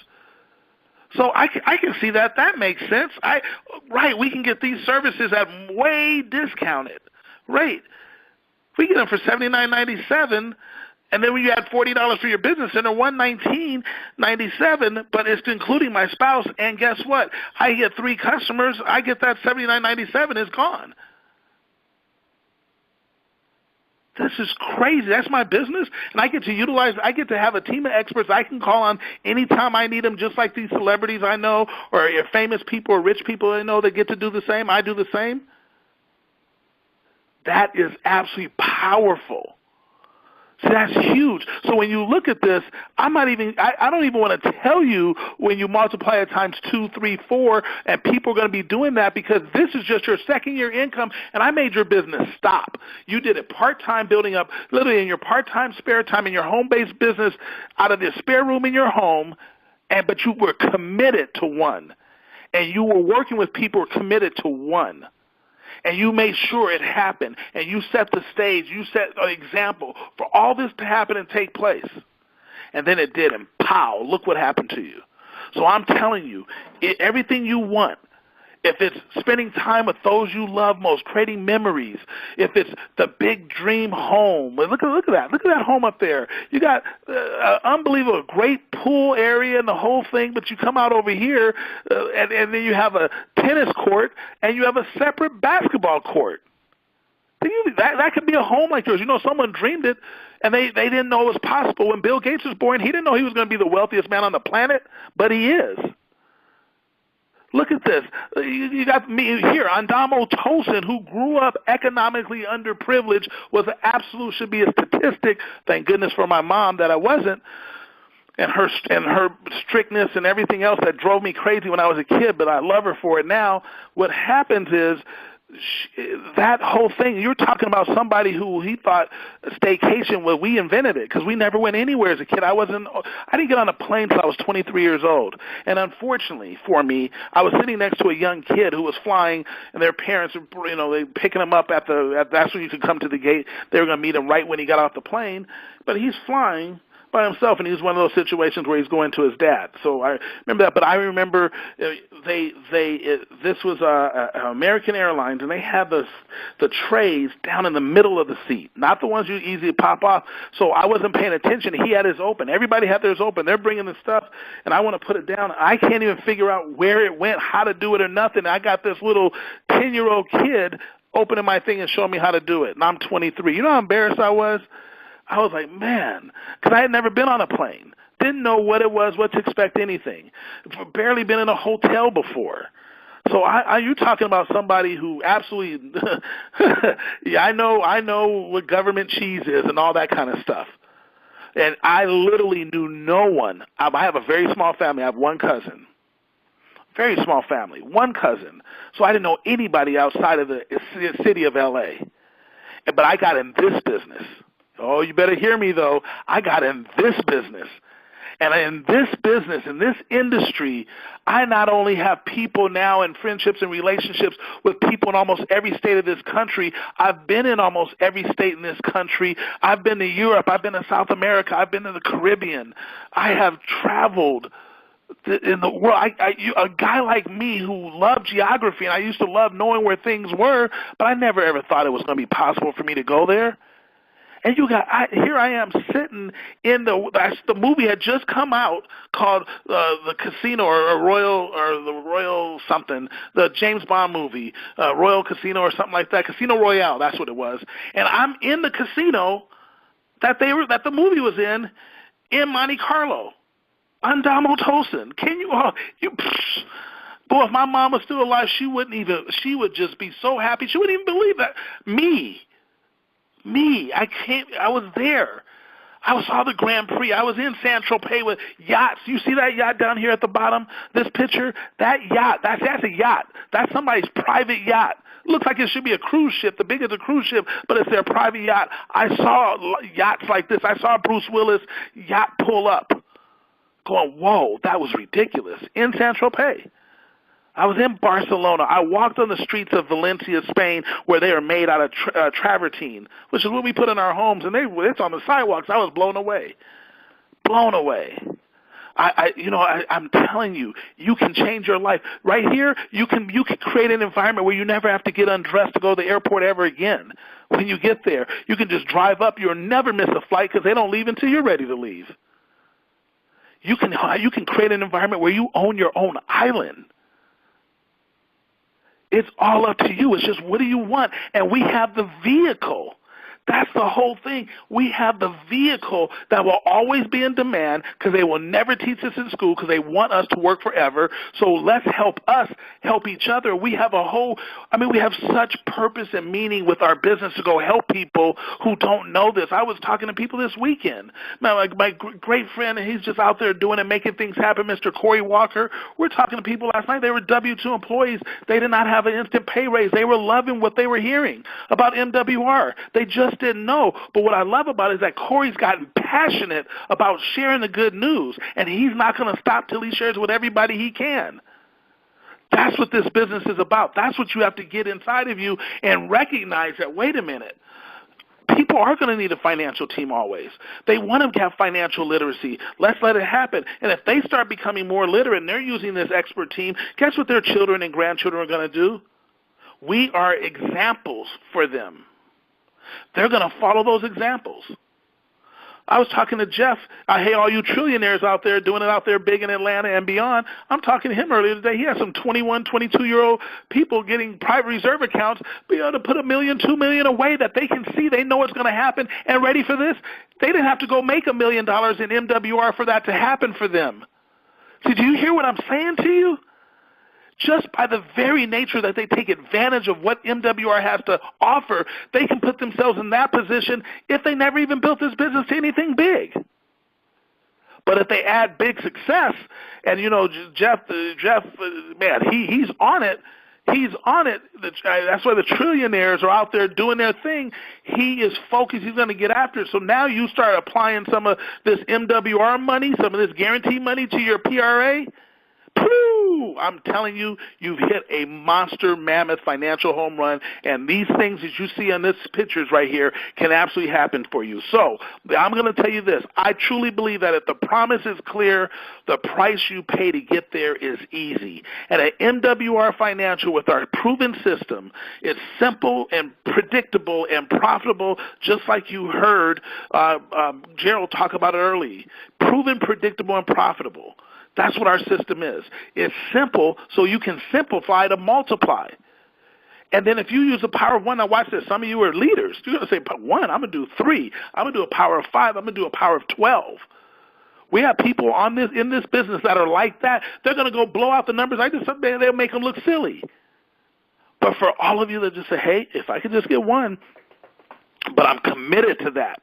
So I can see that makes sense. Right, we can get these services at way discounted rate. We get them for $79.97. And then when you add $40 for your business center, $119.97, but it's including my spouse. And guess what? I get 3 customers. I get that $79.97 is gone. This is crazy. That's my business, and I get to have a team of experts I can call on anytime I need them, just like these celebrities I know, or famous people or rich people I know that get to do the same. I do the same. That is absolutely powerful. So that's huge. So when you look at this, I don't even want to tell you when you multiply it times 2, 3, 4, and people are going to be doing that because this is just your second-year income, and I made your business stop. You did it part-time, building up literally in your part-time spare time in your home-based business out of this spare room in your home, but you were committed to one, and you were working with people who were committed to one. And you made sure it happened, and you set the stage, you set an example for all this to happen and take place. And then it did, and pow, look what happened to you. So I'm telling you, everything you want, if it's spending time with those you love most, creating memories, if it's the big dream home, look at that. Look at that home up there. You got unbelievable, great pool area and the whole thing, but you come out over here and then you have a tennis court and you have a separate basketball court. That could be a home like yours. You know, someone dreamed it, and they didn't know it was possible. When Bill Gates was born, he didn't know he was going to be the wealthiest man on the planet, but he is. Look at this. You got me here, Andamo Tosin, who grew up economically underprivileged, was an absolute, should be a statistic. Thank goodness for my mom that I wasn't, and her strictness and everything else that drove me crazy when I was a kid, but I love her for it now. What happens is that whole thing, you're talking about somebody who he thought staycation, well, we invented it because we never went anywhere as a kid. I didn't get on a plane until I was 23 years old. And unfortunately for me, I was sitting next to a young kid who was flying, and their parents were, they picking him up that's when you could come to the gate. They were going to meet him right when he got off the plane. But he's flying by himself, and he's one of those situations where he's going to his dad. So I remember that. But I remember this was American Airlines, and they had the trays down in the middle of the seat, not the ones you easily pop off. So I wasn't paying attention. He had his open. Everybody had theirs open. They're bringing the stuff, and I want to put it down. I can't even figure out where it went, how to do it or nothing. I got this little 10-year-old kid opening my thing and showing me how to do it, and I'm 23. You know how embarrassed I was? I was like, man, because I had never been on a plane. Didn't know what it was, what to expect, anything. Barely been in a hotel before. So you're talking about somebody who absolutely, yeah, I know what government cheese is and all that kind of stuff. And I literally knew no one. I have a very small family. I have one cousin. Very small family, one cousin. So I didn't know anybody outside of the city of L.A. But I got in this business. Oh, you better hear me, though. I got in this business. And in this business, in this industry, I not only have people now and friendships and relationships with people in almost every state of this country. I've been in almost every state in this country. I've been to Europe. I've been to South America. I've been to the Caribbean. I have traveled in the world. A guy like me who loved geography, and I used to love knowing where things were, but I never ever thought it was going to be possible for me to go there. And here I am sitting in the movie had just come out called the Casino or the Royal something, the James Bond movie, Royal Casino or something like that, Casino Royale, that's what it was. And I'm in the casino that the movie was in Monte Carlo. Undamo Tosin. Can you? Boy, if my mom was still alive, she would just be so happy. She wouldn't even believe that. Me, I was there. I saw the Grand Prix. I was in San Tropez with yachts. You see that yacht down here at the bottom? This picture? That yacht, that's a yacht. That's somebody's private yacht. Looks like it should be a cruise ship, the bigger the cruise ship, but it's their private yacht. I saw yachts like this. I saw Bruce Willis yacht pull up. Going, whoa, that was ridiculous. In San Tropez. I was in Barcelona. I walked on the streets of Valencia, Spain, where they are made out of travertine, which is what we put in our homes, and it's on the sidewalks. I was blown away. Blown away. I'm telling you, you can change your life. Right here, you can create an environment where you never have to get undressed to go to the airport ever again. When you get there, you can just drive up. You'll never miss a flight because they don't leave until you're ready to leave. You can create an environment where you own your own island. It's all up to you. It's just, what do you want? And we have the vehicle. That's the whole thing. We have the vehicle that will always be in demand because they will never teach us in school because they want us to work forever. So let's help us help each other. We have we have such purpose and meaning with our business to go help people who don't know this. I was talking to people this weekend. My great friend, and he's just out there doing and making things happen, Mr. Corey Walker. We're talking to people last night. They were W-2 employees. They did not have an instant pay raise. They were loving what they were hearing about MWR. They just didn't know. But what I love about it is that Corey's gotten passionate about sharing the good news, and he's not going to stop till he shares with everybody he can. That's what this business is about. That's what you have to get inside of you and recognize that, wait a minute, people are going to need a financial team always. They want to have financial literacy. Let's let it happen. And if they start becoming more literate and they're using this expert team, guess what their children and grandchildren are going to do? We are examples for them. They're going to follow those examples. I was talking to Jeff. Hey, all you trillionaires out there doing it out there big in Atlanta and beyond. I'm talking to him earlier today. He has some 21, 22-year-old people getting private reserve accounts, be able to put $1 million, $2 million away that they can see. They know what's going to happen. And ready for this? They didn't have to go make $1 million in MWR for that to happen for them. See, do you hear what I'm saying to you? Just by the very nature that they take advantage of what MWR has to offer, they can put themselves in that position if they never even built this business to anything big. But if they add big success, and Jeff, man, he's on it. He's on it. That's why the trillionaires are out there doing their thing. He is focused. He's going to get after it. So now you start applying some of this MWR money, some of this guarantee money to your PRA. Pooh! I'm telling you, you've hit a monster, mammoth financial home run, and these things that you see on this pictures right here can absolutely happen for you. So I'm going to tell you this. I truly believe that if the promise is clear, the price you pay to get there is easy. And at MWR Financial, with our proven system, it's simple and predictable and profitable, just like you heard Gerald talk about it early. Proven, predictable, and profitable. That's what our system is. It's simple, so you can simplify to multiply. And then if you use the power of one, now watch this. Some of you are leaders. You're going to say, but one, I'm going to do 3. I'm going to do a power of 5. I'm going to do a power of 12. We have people in this business that are like that. They're going to go blow out the numbers. They'll make them look silly. But for all of you that just say, hey, if I could just get 1, but I'm committed to that.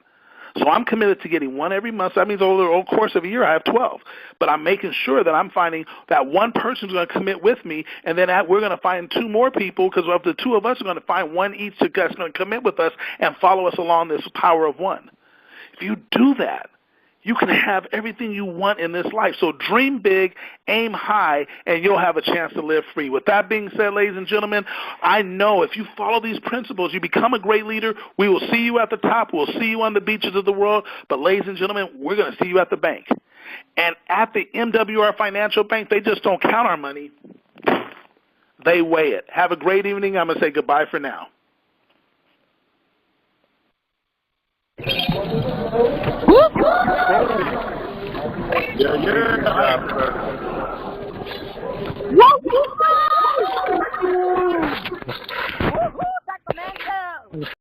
So I'm committed to getting 1 every month. So that means over the course of a year I have 12. But I'm making sure that I'm finding that one person's going to commit with me, and then we're going to find 2 more people, because of the 2 of us are going to find 1 each that's going to commit with us and follow us along this power of 1. If you do that, you can have everything you want in this life. So dream big, aim high, and you'll have a chance to live free. With that being said, ladies and gentlemen, I know if you follow these principles, you become a great leader. We will see you at the top. We'll see you on the beaches of the world. But ladies and gentlemen, we're going to see you at the bank. And at the MWR Financial Bank, they just don't count our money. They weigh it. Have a great evening. I'm going to say goodbye for now.